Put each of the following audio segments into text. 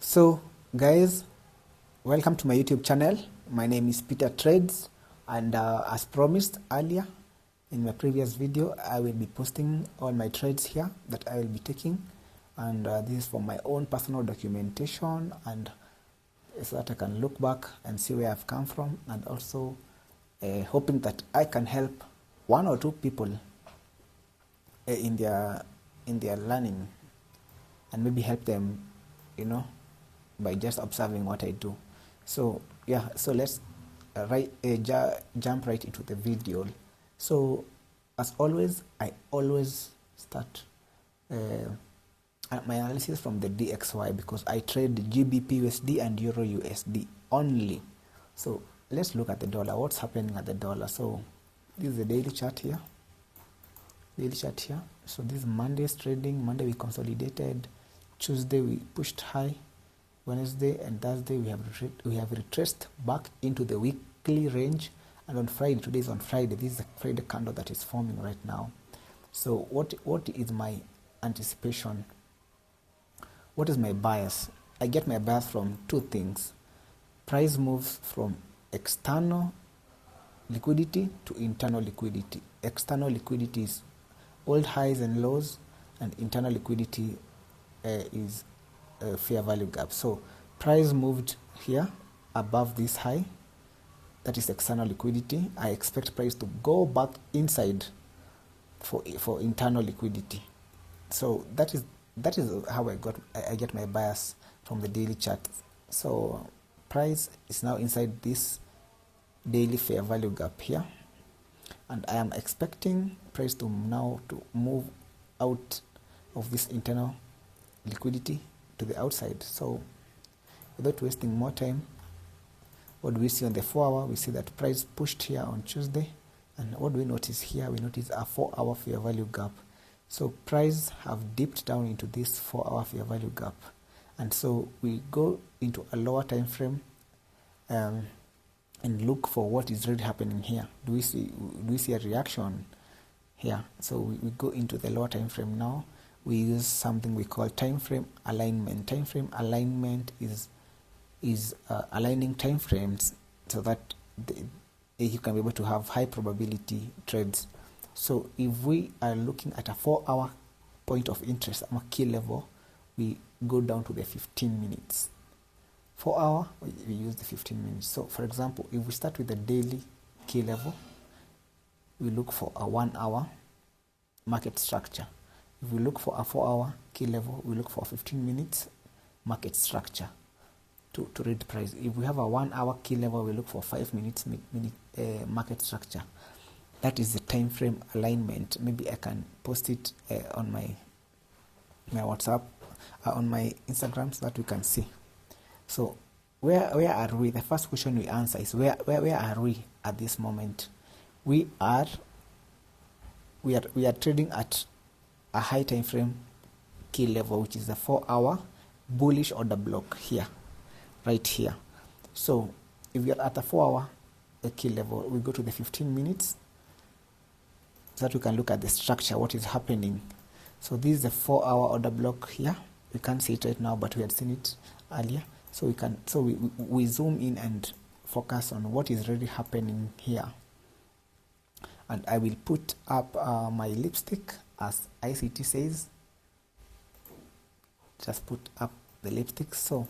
So guys, welcome to my YouTube channel. My name is Peter Trades, and as promised earlier in my previous video, I will be posting all my trades here that I will be taking, and this is for my own personal documentation, and so that I can look back and see where I've come from, and also hoping that I can help one or two people in their learning, and maybe help them, by just observing what I do. So yeah, so let's jump right into the video. So as always, I always start my analysis from the DXY because I trade GBP USD and Euro USD only. So let's look at the dollar. What's happening at the dollar? So this is the daily chart here. So this is Monday's trading. Monday we consolidated. Tuesday we pushed high. Wednesday and Thursday we have retraced back into the weekly range, and on Friday, today is on Friday, this is the Friday candle that is forming right now. So what is my anticipation? What is my bias? I get my bias from two things. Price moves from external liquidity to internal liquidity. External liquidity is old highs and lows, and internal liquidity is fair value gap. So price moved here above this high, that is external liquidity. I expect price to go back inside for internal liquidity. So that is how I get my bias from the daily chart. So price is now inside this daily fair value gap here, and I am expecting price to now to move out of this internal liquidity to the outside. So without wasting more time, what do we see on the 4 hour? We see that price pushed here on Tuesday, and what do we notice here? We notice a 4 hour fair value gap. So price have dipped down into this 4 hour fair value gap, and so we go into a lower time frame and look for what is really happening here. Do we see a reaction here? So we go into the lower time frame now. We use something we call time frame alignment. Time frame alignment is aligning time frames so that you can be able to have high probability trades. So if we are looking at a 4 hour point of interest, a key level, we go down to the 15 minutes. 4 hour, we use the 15 minutes. So for example, if we start with the daily key level, we look for a 1 hour market structure. If we look for a 4 hour key level, we look for 15 minutes market structure to read price. If we have a 1 hour key level, we look for 5 minutes market structure. That is the time frame alignment. Maybe I can post it on my WhatsApp, on my Instagram, so that we can see. So where are we? The first question we answer is where are we at this moment? We are trading at a high time frame key level, which is the 4 hour bullish order block here, right here. So if we are at a 4 hour key level, we go to the 15 minutes so that we can look at the structure, what is happening. So this is the 4 hour order block here. We can't see it right now, but we had seen it earlier. So we zoom in and focus on what is really happening here. And I will put up my lipstick, as ICT says. Just put up the lipstick. So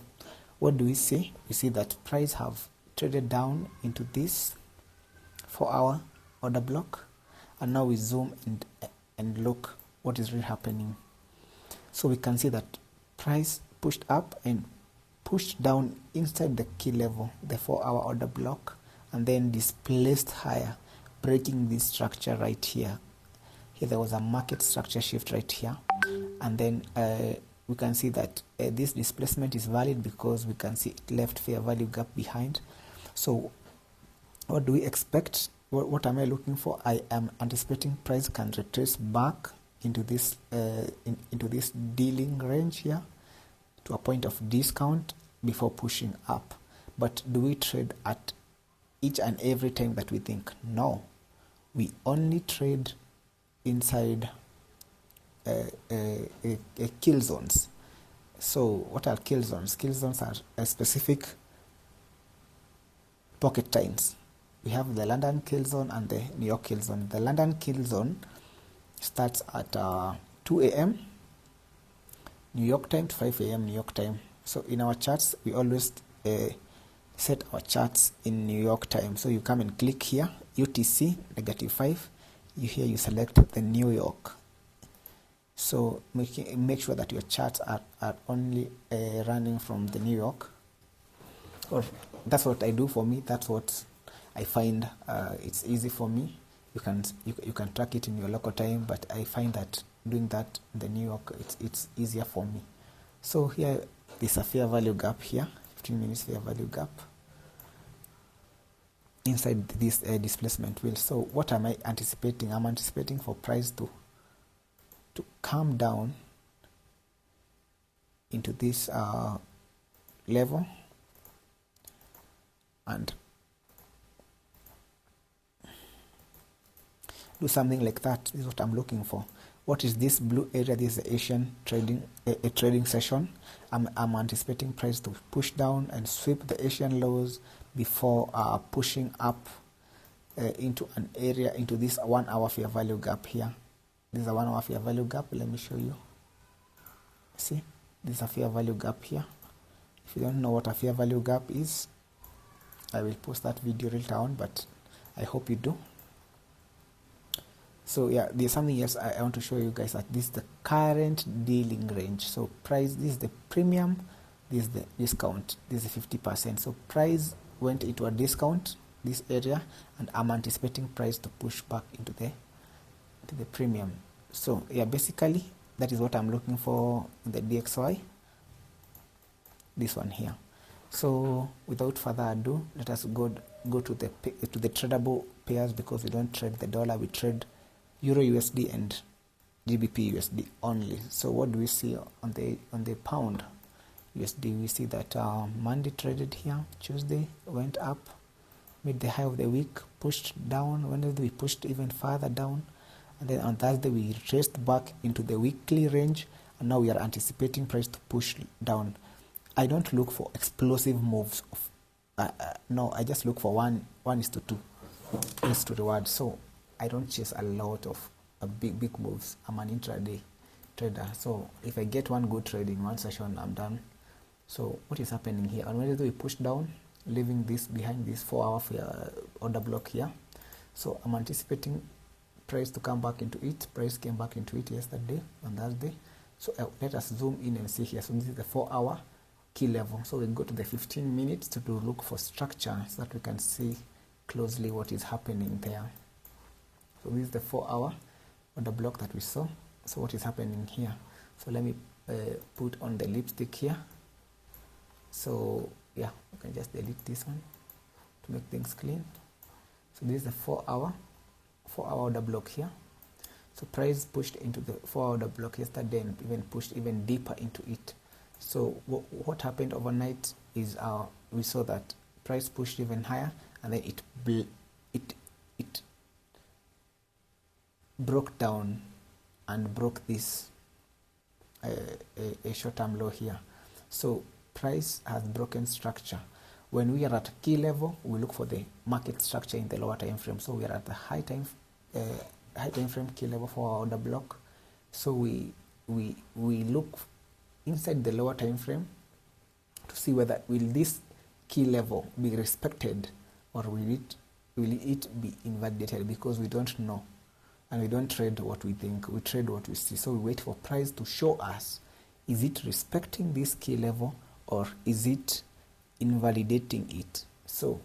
what do we see? We see that price have traded down into this 4 hour order block, and now we zoom and look what is really happening. So we can see that price pushed up and pushed down inside the key level, the 4 hour order block, and then displaced higher, breaking this structure right here. Here there was a market structure shift right here, and then we can see that this displacement is valid because we can see it left fair value gap behind. So what do we expect? What am I looking for? I am anticipating price can retrace back into this dealing range here to a point of discount before pushing up. But do we trade at each and every time that we think? No, we only trade inside kill zones. So what are kill zones? Kill zones are a specific pocket times. We have the London kill zone and the New York kill zone. The London kill zone starts at 2 a.m. New York time to 5 a.m. New York time. So in our charts, we always set our charts in New York time. So you come and click here, UTC -5. You select the New York. So make sure that your charts are only running from the New York. Or that's what I do for me. That's what I find it's easy for me. You can track it in your local time, but I find that doing that in the New York, it's easier for me. So here there's a fair value gap here, 15 minutes fair value gap inside this displacement wheel. So what am I anticipating? I'm anticipating for price to come down into this level and do something like that. This is what I'm looking for. What is this blue area? This is the Asian trading a trading session. I'm anticipating price to push down and sweep the Asian lows before pushing up into an area, into this 1 hour fair value gap here. This is a 1 hour fair value gap. Let me show you. See, this is a fair value gap here. If you don't know what a fair value gap is, I will post that video later on, but I hope you do. So yeah, there's something else I want to show you guys, that this is the current dealing range. So price, this is the premium, this is the discount, this is 50%. So price went into a discount, this area, and I'm anticipating price to push back into the premium. So yeah, basically that is what I'm looking for in the DXY, this one here. So without further ado, let us go to the tradable pairs, because we don't trade the dollar, we trade Euro USD and GBP USD only. So what do we see on the pound USD? We see that Monday traded here, Tuesday went up, made the high of the week, pushed down. Wednesday we pushed even further down, and then on Thursday we retraced back into the weekly range, and now we are anticipating price to push down. I don't look for explosive moves. No, I just look for 1:2 is to reward. So I don't chase a lot of big moves. I'm an intraday trader. So if I get one good trade in one session, I'm done. So what is happening here? On Wednesday we push down, leaving this behind this 4 hour order block here. So I'm anticipating price to come back into it. Price came back into it yesterday on Thursday. So let us zoom in and see here. So this is the 4 hour key level. So we go to the 15 minutes to look for structure, so that we can see closely what is happening there. So this is the 4 hour order block that we saw. So what is happening here? So let me put on the lipstick here. So yeah, we can just delete this one to make things clean. So this is the 4 hour order block here. So price pushed into the 4 hour order block yesterday and even pushed even deeper into it. So what happened overnight is we saw that price pushed even higher, and then it broke down and broke this a short-term low here. So price has broken structure. When we are at key level, we look for the market structure in the lower time frame. So we are at the high time frame key level for our order block. So we look inside the lower time frame to see whether will this key level be respected, or will it be invalidated, because we don't know. And we don't trade what we think, we trade what we see. So we wait for price to show us, is it respecting this key level, or is it invalidating it? So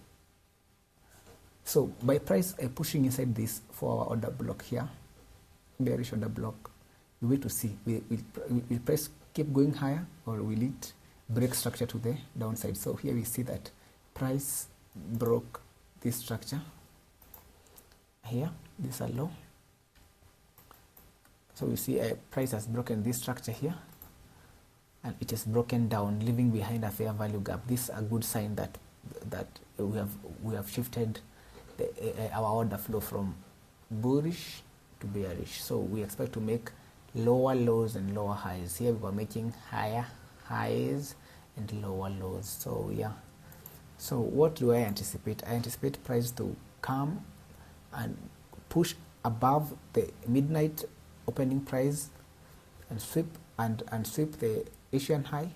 by price pushing inside this 4 hour order block here, bearish order block, we wait to see, will price keep going higher, or will it break structure to the downside? So here we see that price broke this structure here, this is a low. So we see a price has broken this structure here, and it has broken down, leaving behind a fair value gap. This is a good sign that we have shifted our order flow from bullish to bearish. So we expect to make lower lows and lower highs. Here we were making higher highs and lower lows. So yeah, so what do I anticipate? I anticipate price to come and push above the midnight opening price and sweep sweep the Asian high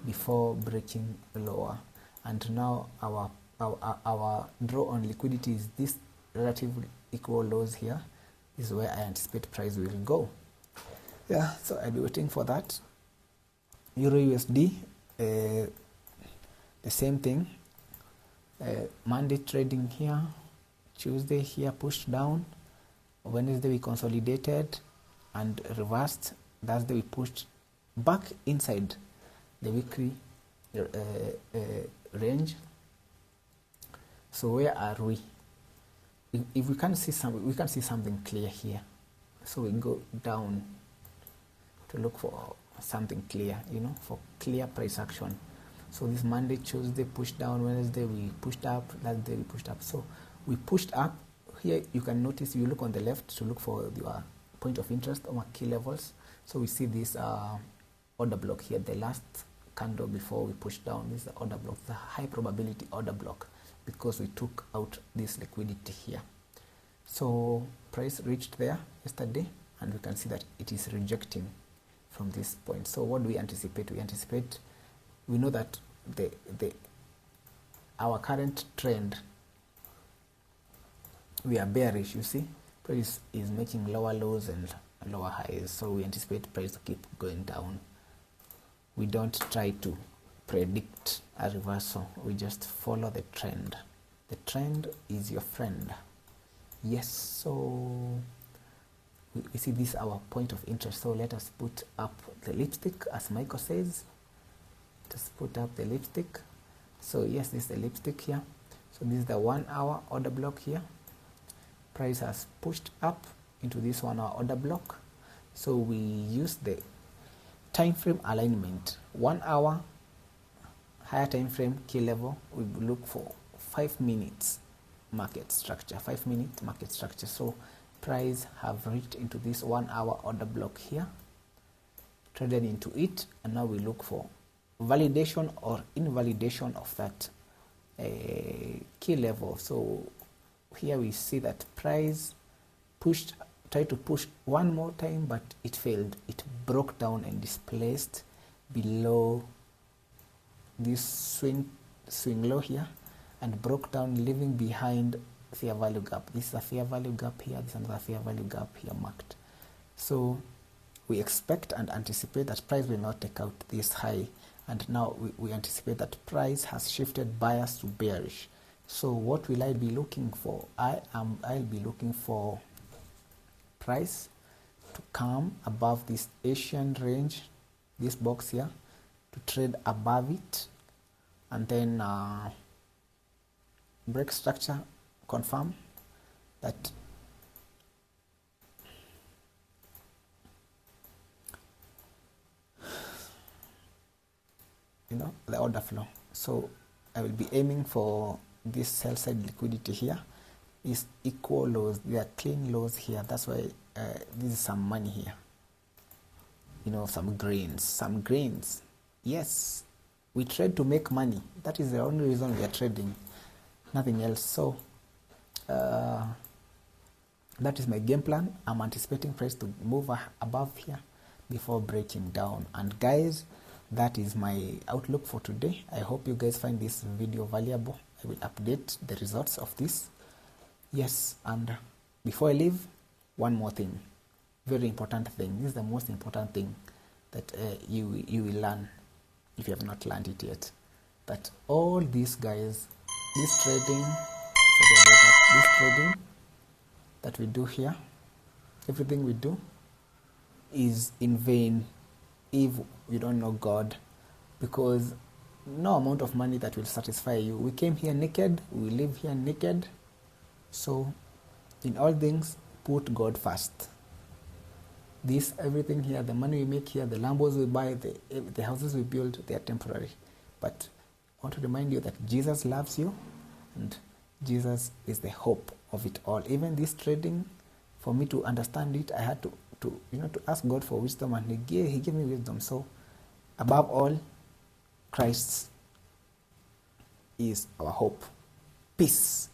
before breaking lower. And now our draw on liquidity is this relatively equal lows here. This is where I anticipate price will go. Yeah, so I'll be waiting for that. Euro USD, the same thing. Monday trading here, Tuesday here pushed down, Wednesday we consolidated and reversed, Thursday we pushed back inside the weekly range. So where are we? If we can see something clear here, so we go down to look for something clear, for clear price action. So this Monday, Tuesday pushed down, Wednesday we pushed up, last day we pushed up. So we pushed up. Here you can notice, you look on the left to look for your point of interest or key levels. So we see this order block here, the last candle before we pushed down. This is the order block, the high probability order block, because we took out this liquidity here. So price reached there yesterday, and we can see that it is rejecting from this point. So what do we anticipate? We know that our current trend, we are bearish. You see, price is making lower lows and lower highs, so we anticipate price to keep going down. We don't try to predict a reversal, we just follow the trend. The trend is your friend. Yes, so we see this our point of interest. So let us put up the lipstick, as Michael says. Just put up the lipstick. So yes, this is the lipstick here. So this is the 1 hour order block here. Price has pushed up into this 1 hour order block. So we use the time frame alignment. 1 hour higher time frame key level. We look for 5 minutes market structure. 5 minute market structure. So price have reached into this 1 hour order block here, traded into it, and now we look for validation or invalidation of that key level. So here we see that price tried to push one more time, but it failed. It broke down and displaced below this swing low here, and broke down, leaving behind fair value gap. This is a fair value gap here, this is another fair value gap here marked. So we expect and anticipate that price will not take out this high, and now we anticipate that price has shifted bias to bearish. So what will I be looking for? I'll be looking for price to come above this Asian range, this box here, to trade above it, and then break structure, confirm that the order flow. So I will be aiming for this sell side liquidity here is equal lows. They are clean lows here. That's why this is some money here, some grains. Yes, we trade to make money. That is the only reason we are trading, nothing else. So that is my game plan. I'm anticipating price to move above here before breaking down. And guys, that is my outlook for today. I hope you guys find this video valuable. I will update the results of this. Yes, and before I leave, one more thing, very important thing. This is the most important thing that you will learn if you have not learned it yet. That all these guys, this trading that we do here, everything we do is in vain if you don't know God, because no amount of money that will satisfy you. We came here naked, we live here naked. So in all things, put God first. This, everything here, the money we make here, the Lambos we buy, the houses we build, they are temporary. But I want to remind you that Jesus loves you, and Jesus is the hope of it all. Even this trading, for me to understand it, I had to ask God for wisdom, and He gave me wisdom. So above all, Christ is our hope. Peace.